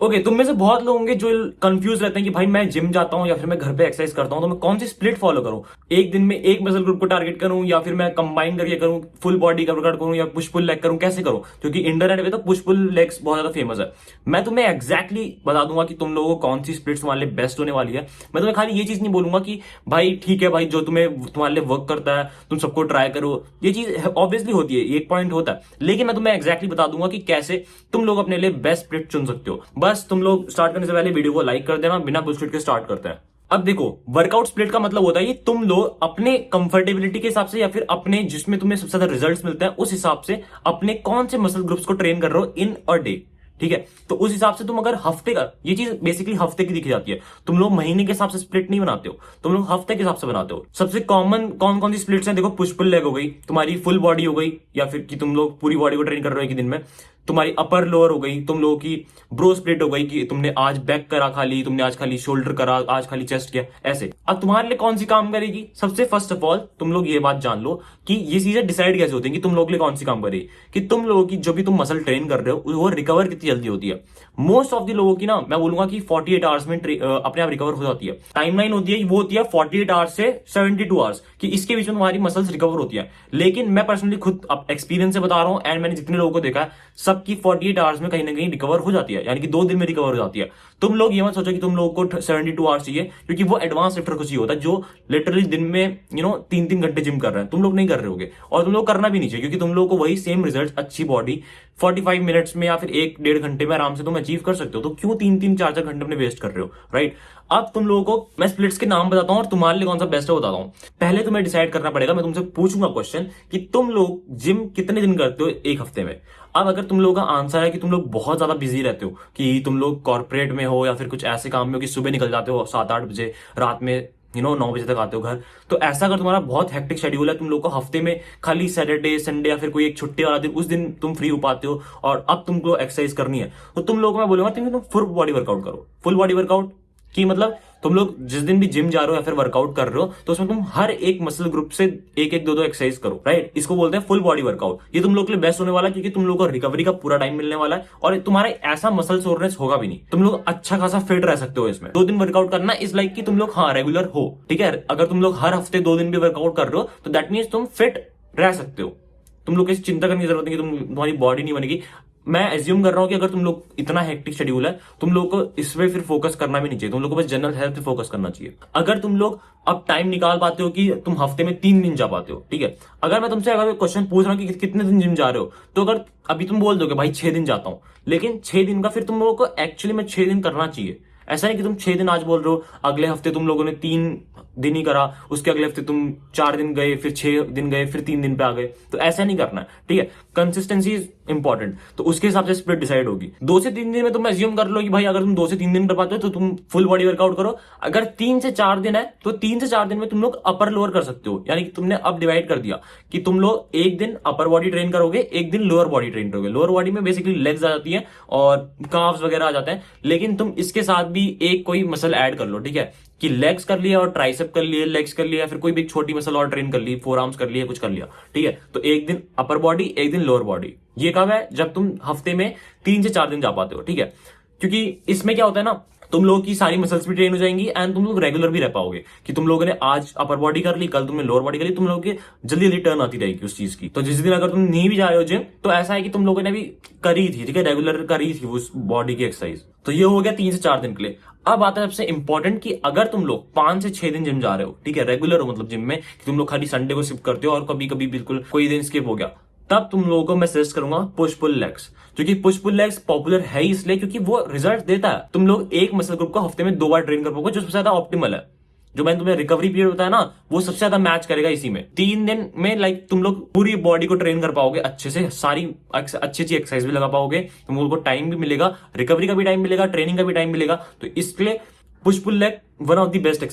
Okay, तुम में से बहुत लोग होंगे जो कंफ्यूज रहते हैं कि भाई मैं जिम जाता हूं या फिर मैं घर पे एक्सरसाइज करता हूं, तो मैं कौन सी स्प्लिट फॉलो करूं? एक दिन में एक मसल ग्रुप को टारगेट करूं या फिर मैं कंबाइन करके करूं, फुल बॉडी का वर्कआउट करूं या पुश पुल लेग करूं, कैसे करूं? क्योंकि इंटरनेट पे तो पुश पुल लेग्स बहुत ज्यादा फेमस है। मैं तुम्हें एग्जैक्टली बता दूंगा कि तुम लोगों को कौन सी स्प्लिट तुम्हारे लिए बेस्ट होने वाली है। मैं तुम्हें खाली ये चीज नहीं बोलूंगा कि भाई ठीक है भाई, जो तुम्हारे लिए वर्क करता है तुम सबको ट्राई करो। ये चीज ऑब्वियसली होती है, एक पॉइंट होता है, लेकिन मैं तुम्हें एग्जैक्टली बता दूंगा कि कैसे तुम लोग अपने लिए बेस्ट स्प्लिट चुन सकते हो। बस तुम लोग स्टार्ट करने से पहले वीडियो को लाइक कर देना। बिना बुलशिट के स्टार्ट करते हैं। अब देखो, वर्कआउट स्प्लिट का मतलब होता है कि तुम लोग अपने कंफर्टेबिलिटी के हिसाब से या फिर अपने जिसमें तुम्हें सबसे ज्यादा रिजल्ट्स मिलते हैं उस हिसाब से अपने कौन से मसल ग्रुप्स को ट्रेन कर रहे हो इन अ डे। ठीक है, तो उस हिसाब से तुम अगर हफ्ते का, ये चीज बेसिकली हफ्ते की दिखी जाती है, तुम लोग महीने के हिसाब से स्प्लिट नहीं बनाते हो, तुम लोग हफ्ते के हिसाब से बनाते हो। सबसे कॉमन कौन कौन सी स्प्लिट्स हैं? देखो, पुश पुल लेग हो गई, तुम्हारी फुल बॉडी हो गई, या फिर कि तुम लोग पूरी बॉडी को ट्रेन कर रहे हो एक ही दिन में। तुम्हारी अपर लोअर हो गई, तुम लोगों की ब्रो स्प्लिट हो गई कि तुमने आज बैक करा खाली, तुमने आज खाली शोल्डर करा, आज खाली चेस्ट किया, ऐसे। अब तुम्हारे लिए कौन सी काम करेगी? सबसे फर्स्ट ऑफ ऑल तुम लोग ये बात जान लो कि ये चीजें डिसाइड कैसे होती है कि तुम लोग के लिए कौन सी काम करेगी, कि तुम लोगों की जो भी तुम मसल ट्रेन कर रहे हो वो रिकवर कितनी जल्दी होती है। मोस्ट ऑफ द लोगों की ना, मैं बोलूंगा कि 48 आवर्स में अपने आप रिकवर हो जाती है। टाइमलाइन होती है वो होती है 48 आवर्स से 72 आवर्स, कि इसके बीच में तुम्हारी मसल्स रिकवर होती है। लेकिन मैं पर्सनली खुद एक्सपीरियंस से बता रहा हूं, एंड मैंने जितने लोगों को देखा है सबकी 48 आवर्स में कहीं ना कहीं रिकवर हो जाती है, यानी कि 2 दिन में रिकवर हो जाती है। तुम लोग ये मत सोचो कि तुम लोगों को 72 आवर्स चाहिए, क्योंकि वो एडवांस लिफ्टर को चाहिए होता है जो लिटरली दिन में 3-3 घंटे जिम कर रहे हैं। तुम लोग नहीं कर रहे होगे, और तुम लोग करना भी नहीं चाहिए, क्योंकि तुम लोगों को वही सेम रिजल्ट अच्छी बॉडी 45 मिनट्स में या फिर 1-1.5 घंटे में आराम से तुम अचीव कर सकते हो। तो क्यों 3-3, 4-4 घंटे अपने वेस्ट कर रहे हो, राइट? अब तुम लोगों को मैं स्प्लिट्स के नाम बताता हूं और तुम्हारे लिए कौन सा बेस्ट है बताता हूं। पहले तुम्हें डिसाइड करना पड़ेगा, मैं तुमसे पूछूंगा क्वेश्चन कि तुम लोग जिम कितने दिन करते हो एक हफ्ते में। अब अगर तुम लोगों का आंसर है कि तुम लोग बहुत ज्यादा बिजी रहते हो, कि तुम लोग कॉर्पोरेट में हो या फिर कुछ ऐसे काम में हो कि सुबह निकल जाते हो 7-8 बजे, रात में 9 बजे तक आते हो घर, तो ऐसा अगर तुम्हारा बहुत हेक्टिक शेड्यूल है, तुम लोग को हफ्ते में खाली सैटरडे संडे या फिर कोई एक छुट्टी वाला दिन, उस दिन तुम फ्री हो पाते हो और अब तुमको एक्सरसाइज करनी है, तो तुम लोग को मैं बोलूंगा तुम फुल बॉडी वर्कआउट करो। फुल बॉडी वर्कआउट की मतलब तुम लोग जिस दिन भी जिम जा रहे हो या फिर वर्कआउट कर रहे हो, तो उसमें तुम हर एक मसल ग्रुप से 1-1, 2-2 एक्सरसाइज करो, राइट? इसको बोलते हैं फुल बॉडी वर्कआउट। ये तुम लोग के लिए बेस्ट होने वाला है, क्योंकि तुम लोग को रिकवरी का पूरा टाइम मिलने वाला है और तुम्हारा ऐसा मसल सोरनेस होगा भी नहीं। तुम लोग अच्छा खासा फिट रह सकते हो इसमें। 2 दिन वर्कआउट करना इज लाइक कि तुम लोग हाँ रेगुलर हो, ठीक है? अगर तुम लोग हर हफ्ते 2 दिन भी वर्कआउट कर रहे हो तो दैट मीन्स तुम फिट रह सकते हो। तुम लोग किसी चिंता करने की जरूरत नहीं कि तुम्हारी बॉडी नहीं बनेगी। मैं एज्यूम कर रहा हूं कि अगर तुम लोग इतना हेक्टिक शेड्यूल है, तुम लोग को इस पे फिर फोकस करना भी नहीं चाहिए, तुम लोग को बस जनरल हेल्थ पे फोकस करना चाहिए। अगर तुम लोग अब टाइम निकाल पाते हो कि तुम हफ्ते में 3 दिन जा पाते हो, ठीक है? अगर मैं तुमसे अगर क्वेश्चन पूछ रहा हूं कि कितने दिन जिम जा रहे हो, तो अगर अभी तुम बोल दोगे भाई 6 दिन जाता हूं, लेकिन 6 दिन का फिर तुम लोगों को एक्चुअली में 6 दिन करना चाहिए। ऐसा नहीं कि तुम 6 दिन आज बोल रहे हो, अगले हफ्ते तुम लोगों ने 3 दिन ही करा, उसके अगले हफ्ते तुम 4 दिन गए, फिर 6 दिन गए, फिर 3 दिन पे आ गए। तो ऐसा नहीं करना है, ठीक है? Consistency is important. तो उसके हिसाब से स्प्लिट डिसाइड होगी। 2 से 3 दिन में तुम एज्यूम कर लो कि भाई अगर तुम 2 से 3 दिन कर पाते हो तो तुम फुल बॉडी वर्कआउट करो। अगर 3 से 4 दिन है तो 3 से 4 दिन में तुम लोग अपर लोअर कर सकते हो, यानी कि तुमने अब डिवाइड कर दिया कि तुम लोग एक दिन अपर बॉडी ट्रेन करोगे, एक दिन लोअर बॉडी ट्रेन करोगे। लोअर बॉडी में बेसिकली लेग्स आ जाती है और काफ्स वगैरह आ जाते हैं, लेकिन तुम इसके साथ भी एक कोई मसल ऐड कर लो, ठीक है? कि लेग्स कर लिया और ट्राइसेप कर लिए, लेग्स कर लिया, फिर कोई भी एक छोटी मसल और ट्रेन कर ली, फोर आर्म्स कर लिया, कुछ कर लिया, ठीक है? तो एक दिन अपर बॉडी, एक दिन लोअर बॉडी। ये कब है? जब तुम हफ्ते में 3 से 4 दिन जा पाते हो, ठीक है? क्योंकि इसमें क्या होता है ना, तुम लोगों की सारी मसल्स भी ट्रेन हो जाएंगी एंड तुम लोग रेगुलर भी रह पाओगे, कि तुम लोगों ने आज अपर बॉडी कर ली, कल तुमने लोअर बॉडी कर ली, तुम लोगों की जल्दी जल्दी टर्न आती रहेगी उस चीज की। तो जिस दिन अगर तुम नहीं भी जा रहे हो जिम, तो ऐसा है कि तुम लोगों ने भी करी थी, ठीक है? रेगुलर करी थी उस बॉडी की एक्सरसाइज। तो ये हो गया 3 से 4 दिन के लिए। अब आता है सबसे इंपॉर्टेंट कि अगर तुम लोग 5 से 6 दिन जिम जा रहे हो, ठीक है, रेगुलर हो, मतलब जिम में कि तुम लोग खाली संडे को स्किप करते हो और कभी कभी बिल्कुल कोई दिन स्किप हो गया, तब तुम लोगों को मैं सजेस्ट करूंगा पुश पुल लेग्स। क्योंकि पुश पुल लेग्स पॉपुलर है ही इसलिए क्योंकि वो रिजल्ट देता है। तुम लोग एक मसल ग्रुप को हफ्ते में 2 बार ट्रेन कर पाओगे, जो सबसे ज्यादा ऑप्टिमल है। जो मैंने तुम्हें रिकवरी पीरियड बताया ना, वो सबसे ज्यादा मैच करेगा इसी में। 3 दिन में लाइक तुम लोग पूरी बॉडी को ट्रेन कर पाओगे अच्छे से, सारी अच्छी अच्छी एक्सरसाइज भी लगा पाओगे, तुम लोगों को टाइम भी मिलेगा, रिकवरी का भी टाइम मिलेगा, ट्रेनिंग का भी टाइम मिलेगा। तो इसलिए push pull leg one of the best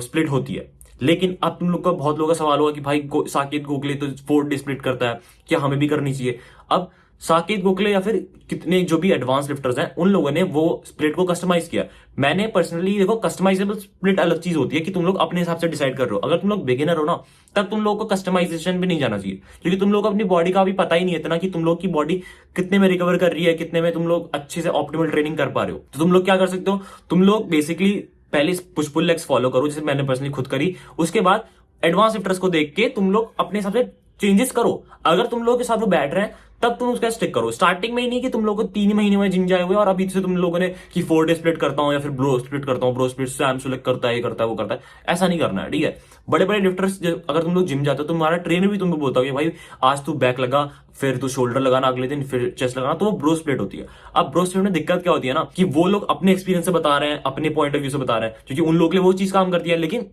split होती है। लेकिन अब तुम लोग का बहुत लोगों का सवाल होगा कि भाई साकेत गोखले तो 4 डे स्प्लिट करता है, क्या हमें भी करनी चाहिए? अब साकेत गोखले या फिर कितने जो भी एडवांस लिफ्टर्स हैं उन लोगों ने वो स्प्लिट को कस्टमाइज किया। मैंने पर्सनली देखो, कस्टमाइजेबल स्प्लिट अलग चीज होती है कि तुम लोग अपने हिसाब से डिसाइड कर रहे हो। अगर तुम लोग बिगिनर हो ना, तब तुम लोग को कस्टमाइजेशन भी नहीं जाना चाहिए, क्योंकि तुम लोग को अपनी बॉडी का भी पता ही नहीं है इतना कि तुम लोग की बॉडी कितने में रिकवर कर रही है, कितने में तुम लोग अच्छे से ऑप्टिमल ट्रेनिंग कर पा रहे हो। तो तुम लोग क्या कर सकते हो, तुम लोग बेसिकली पहले पुश पुल लेग्स फॉलो करो, जैसे मैंने पर्सनली खुद करी। उसके बाद एडवांस लिफ्टर्स को देख के तुम लोग अपने हिसाब से चेंजेस करो। अगर तुम लोगों के साथ वो बैठ रहे हैं तब तुम उसका स्टिक करो। स्टार्टिंग में ही नहीं कि तुम लोगों को 3 महीने में जिम जाए हुए और अभी से तुम लोगों ने कि 4 डे स्प्लिट करता हूं या फिर ब्रो स्प्लिट करता हूं, ब्रो स्प्लिट सैम सुलेक्ट करता है, ये करता है, वो करता है। ऐसा नहीं करना है, ठीक है। बड़े बड़े लिफ्टर्स अगर तुम लोग जिम जाते हो तो तुम्हारा ट्रेनर भी तुमको बोलता है भाई आज तू बैक लगा, फिर तू शोल्डर लगाना अगले दिन, फिर चेस्ट लगाना, तो वो ब्रो स्प्लिट होती है। अब ब्रो स्प्लिट में दिक्कत क्या होती है ना, कि वो लोग अपने एक्सपीरियंस से बता रहे हैं, अपने पॉइंट ऑफ व्यू से बता रहे हैं, क्योंकि उन लोग के लिए वो चीज काम करती है। लेकिन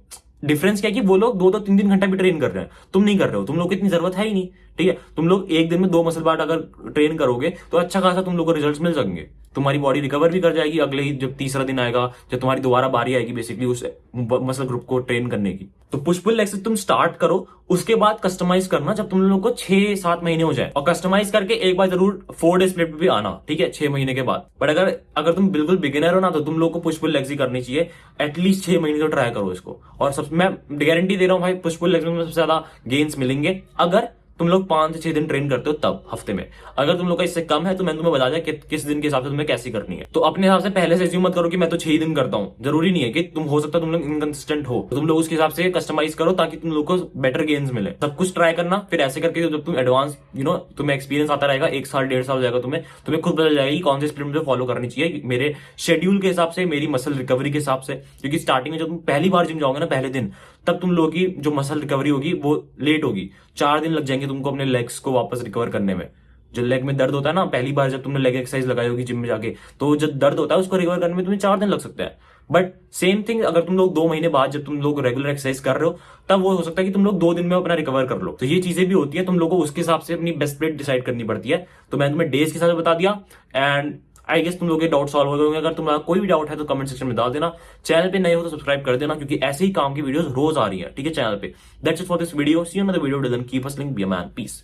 डिफरेंस क्या है कि वो लोग 2-2 3-3 घंटा भी ट्रेन कर रहे हैं, तुम नहीं कर रहे हो, तुम लोग को इतनी जरूरत है ही नहीं, ठीक है। तुम लोग एक दिन में 2 मसल पार्ट अगर ट्रेन करोगे तो अच्छा खासा तुम लोग को रिजल्ट्स मिल सकेंगे। तुम्हारी बॉडी रिकवर भी कर जाएगी। अगले ही जब तीसरा दिन आएगा, जब तुम्हारी दोबारा बारी आएगी बेसिकली उस मसल ग्रुप को ट्रेन करने की, तो पुश पुल लेग से तुम स्टार्ट करो। उसके बाद कस्टमाइज करना जब तुम लोग को 6-7 महीने हो जाए, और कस्टमाइज करके एक बार जरूर 4 डे स्प्लिट पे भी आना, ठीक है, 6 महीने के बाद। बट अगर तुम बिल्कुल बिगिनर हो ना, तो तुम लोग को पुश पुल लेग्स ही करनी चाहिए। एटलीस्ट 6 महीने तो ट्राई करो इसको। और सब मैं गारंटी दे रहा हूं भाई, पुश पुल लेग्स में सबसे ज्यादा गेन्स मिलेंगे अगर तुम लोग 5 से 6 दिन ट्रेन करते हो तब, हफ्ते में। अगर तुम लोग का इससे कम है तो मैंने तुम्हें बता दिया कि किस दिन के हिसाब से तुम्हें कैसी करनी है। तो अपने हिसाब से पहले से एज्यूम मत करो कि मैं तो 6 ही दिन करता हूं। जरूरी नहीं है कि तुम, हो सकता है तुम लोग इनकंसिस्टेंट हो, तो तुम लोग उसके हिसाब से कस्टमाइज करो ताकि तुम लोग को बेटर गेन्स मिले। सब कुछ ट्राई करना, फिर ऐसे करके जब तुम एडवांस तुम्हें एक्सपीरियंस आता रहेगा, 1 साल 1.5 साल हो जाएगा, तुम्हें खुद पता जाएगा कि कौन से स्प्लिट मुझे फॉलो करनी चाहिए मेरे शेड्यूल के हिसाब से, मेरी मसल रिकवरी के हिसाब से। क्योंकि स्टार्टिंग में जब तुम पहली बार जिम जाओगे ना, पहले दिन, तब तुम लोगों की जो मसल रिकवरी होगी वो लेट होगी। 4 दिन लग जाएंगे तुमको अपने लेग्स को वापस रिकवर करने में। जो लेग में दर्द होता है ना, पहली बार जब तुमने लेग एक्सरसाइज लगाई होगी जिम में जाके, तो जो दर्द होता है उसको रिकवर करने में तुम्हें 4 दिन लग सकते हैं। बट सेम थिंग अगर तुम लोग 2 महीने बाद जब तुम लोग रेगुलर एक्सरसाइज कर रहे हो, तब वो हो सकता है कि तुम लोग 2 दिन में अपना रिकवर कर लो। तो ये चीजें भी होती है, तुम लोग को उसके हिसाब से अपनी बेस्ट स्प्लिट डिसाइड करनी पड़ती है। तो मैंने तुम्हें डेज के हिसाब से बता दिया, एंड आई गेस तुम लोग के डाउट सॉल्व हो गए होंगे। अगर तुम्हारा कोई भी डाउट है तो कमेंट सेक्शन में डाल देना। चैनल पे नए हो तो सब्सक्राइब कर देना, क्योंकि ऐसे ही काम की वीडियोस रोज आ रही है, ठीक है, चैनल पे। That's it for this video, see you in another video, till then keep hustling, be a man, piece.